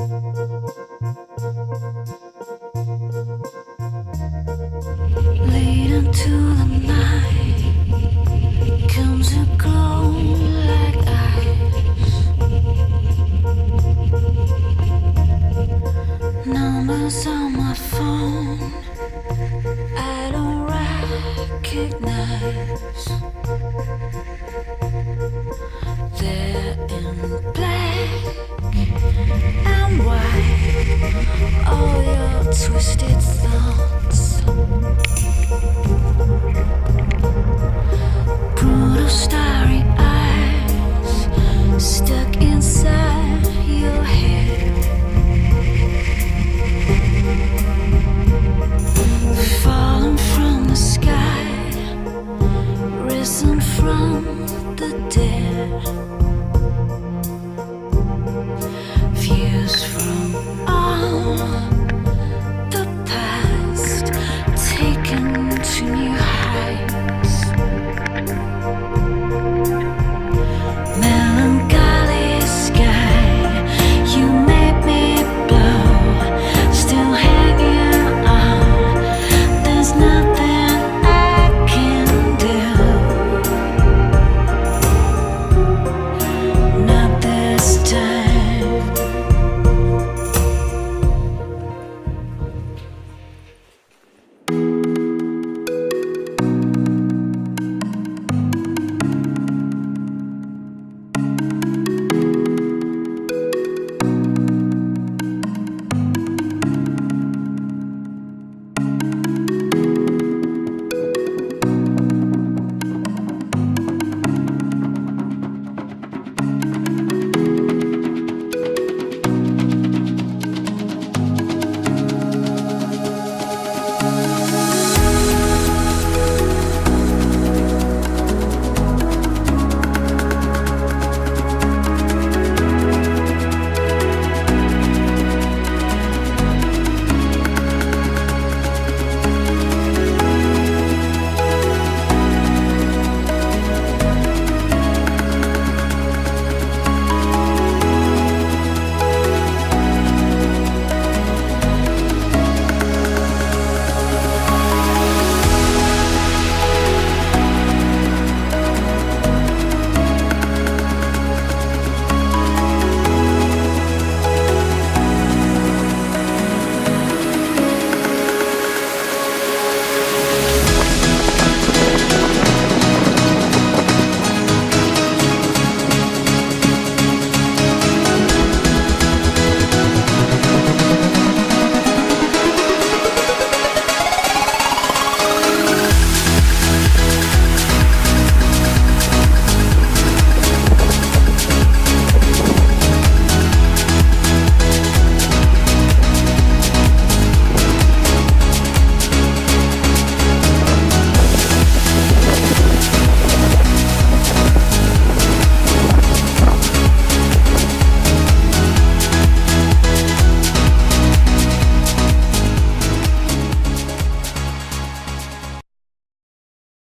Late into the night comes a glow like ice. Numbers on my phone I don't recognize. They're in black and white. All your twisted thoughts. Brutal starry eyes stuck inside your head. Fallen from the sky, risen from the dead.